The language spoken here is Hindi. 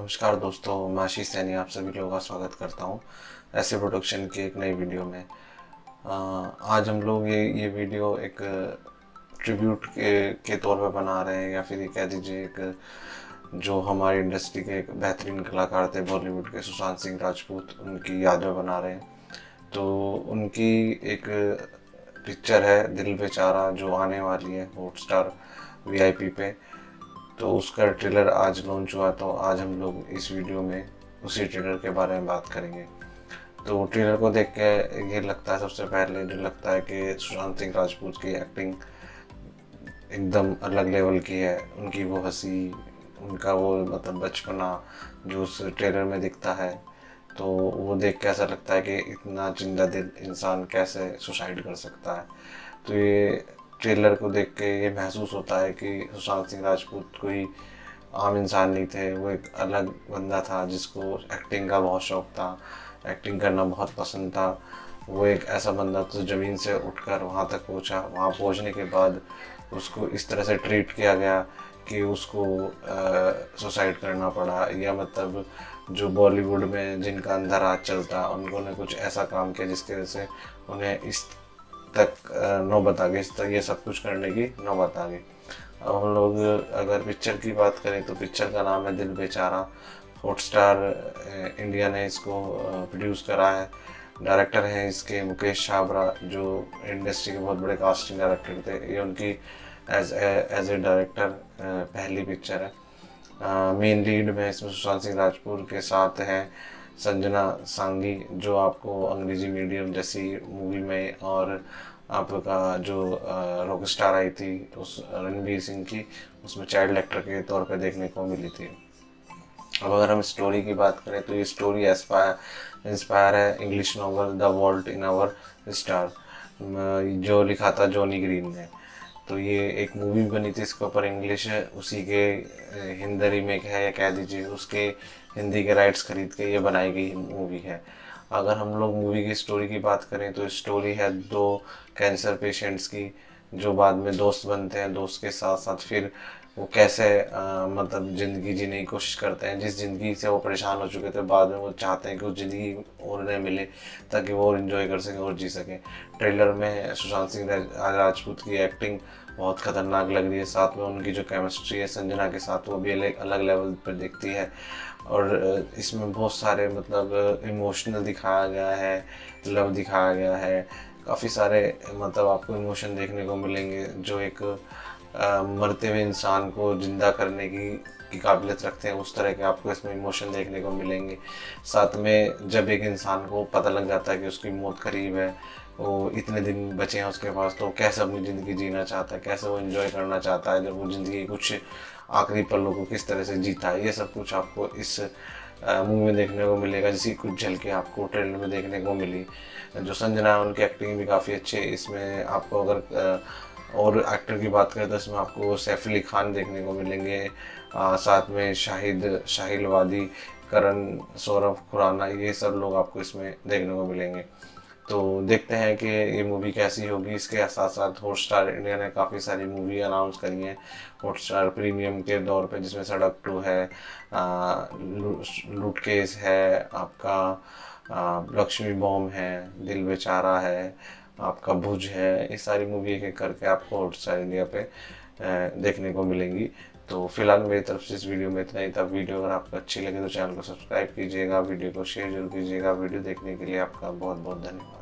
नमस्कार दोस्तों, मैं आशीष सैनी आप सभी लोगों का स्वागत करता हूं ऐसे प्रोडक्शन की एक नई वीडियो में। आज हम लोग ये वीडियो एक ट्रिब्यूट के तौर पर बना रहे हैं, या फिर ये कह दीजिए एक जो हमारी इंडस्ट्री के एक बेहतरीन कलाकार थे बॉलीवुड के, सुशांत सिंह राजपूत, उनकी याद में बना रहे हैं। तो उनकी एक पिक्चर है दिल बेचारा, जो आने वाली है हॉटस्टार VIP पे। तो उसका ट्रेलर आज लॉन्च हुआ, तो आज हम लोग इस वीडियो में उसी ट्रेलर के बारे में बात करेंगे। तो ट्रेलर को देख के ये लगता है, सबसे पहले जो लगता है कि सुशांत सिंह राजपूत की एक्टिंग एकदम अलग लेवल की है। उनकी वो हंसी, उनका वो मतलब बचपना जो उस ट्रेलर में दिखता है, तो वो देख के ऐसा लगता है कि इतना जिंदा दिल इंसान कैसे सुसाइड कर सकता है। तो ये ट्रेलर को देख के ये महसूस होता है कि सुशांत सिंह राजपूत कोई आम इंसान नहीं थे। वो एक अलग बंदा था जिसको एक्टिंग का बहुत शौक था, एक्टिंग करना बहुत पसंद था। वो एक ऐसा बंदा था जो ज़मीन से उठकर वहाँ तक पहुँचा। वहाँ पहुँचने के बाद उसको इस तरह से ट्रीट किया गया कि उसको सुसाइड करना पड़ा। या मतलब जो बॉलीवुड में जिनका अंधा राज चलता, उन्होंने कुछ ऐसा काम किया जिसकी वजह से उन्हें इस तक नौबत आ गई, इस तक ये सब कुछ करने की नौबत आ गई। अब हम लोग अगर पिक्चर की बात करें तो पिक्चर का नाम है दिल बेचारा। हॉटस्टार इंडिया ने इसको प्रोड्यूस करा है। डायरेक्टर हैं इसके मुकेश छाबड़ा, जो इंडस्ट्री के बहुत बड़े कास्टिंग डायरेक्टर थे। ये उनकी एज ए डायरेक्टर पहली पिक्चर है। मेन लीड में इसमें सुशांत सिंह राजपूत के साथ हैं संजना सांगी, जो आपको अंग्रेजी मीडियम जैसी मूवी में, और आपका जो रॉक स्टार आई थी उस रणवीर सिंह की, उसमें चाइल्ड एक्टर के तौर पे देखने को मिली थी। अब अगर हम स्टोरी की बात करें तो ये स्टोरी इंस्पायर है English novel the fault in our star, जो लिखा था जॉनी ग्रीन ने। तो ये एक मूवी बनी थी इसके ऊपर, इंग्लिश है, उसी के हिंदी रीमेक है, या कह दीजिए उसके हिंदी के राइट्स खरीद के ये बनाई गई मूवी है। अगर हम लोग मूवी की स्टोरी की बात करें तो स्टोरी है दो कैंसर पेशेंट्स की, जो बाद में दोस्त बनते हैं। दोस्त के साथ साथ फिर वो कैसे मतलब ज़िंदगी जीने की कोशिश करते हैं। जिस ज़िंदगी से वो परेशान हो चुके थे, बाद में वो चाहते हैं कि उस ज़िंदगी उन्हें मिले ताकि वो और इन्जॉय कर सकें और जी सकें। ट्रेलर में सुशांत सिंह राजपूत की एक्टिंग बहुत ख़तरनाक लग रही है। साथ में उनकी जो केमिस्ट्री है संजना के साथ, वो भी अलग लेवल पर दिखती है। और इसमें बहुत सारे मतलब इमोशनल दिखाया गया है, लव दिखाया गया है। काफ़ी सारे मतलब आपको इमोशन देखने को मिलेंगे जो एक मरते हुए इंसान को जिंदा करने की काबिलियत रखते हैं। उस तरह के आपको इसमें इमोशन देखने को मिलेंगे। साथ में जब एक इंसान को पता लग जाता है कि उसकी मौत करीब है, वो इतने दिन बचे हैं उसके पास, तो कैसे अपनी ज़िंदगी जीना चाहता है, कैसे वो एंजॉय करना चाहता है, जब वो ज़िंदगी कुछ आखिरी पलों को किस तरह से जीता है, ये सब कुछ आपको इस मूवी में देखने को मिलेगा। जिसकी कुछ झलकें आपको ट्रेलर में देखने को मिली। जो संजना है उनकी एक्टिंग भी काफ़ी अच्छी है इसमें। आपको अगर और एक्टर की बात करें तो इसमें आपको सैफ अली खान देखने को मिलेंगे, साथ में शाहिल वादी, करण, सौरभ खुराना, ये सब लोग आपको इसमें देखने को मिलेंगे। तो देखते हैं कि ये मूवी कैसी होगी। इसके साथ साथ हॉटस्टार इंडिया ने काफ़ी सारी मूवी अनाउंस करी हैं हॉटस्टार प्रीमियम के दौर पे, जिसमें सड़क 2 है, लूट केस है, आपका लक्ष्मी बॉम्ब है, दिल बेचारा है, आपका भुज है। ये सारी मूवी एक एक करके आपको हॉटस्टार इंडिया पे देखने को मिलेंगी। तो फिलहाल मेरी तरफ से इस वीडियो में इतना ही था। वीडियो अगर आपको अच्छी लगे तो चैनल को सब्सक्राइब कीजिएगा, वीडियो को शेयर जरूर कीजिएगा। वीडियो देखने के लिए आपका बहुत बहुत धन्यवाद।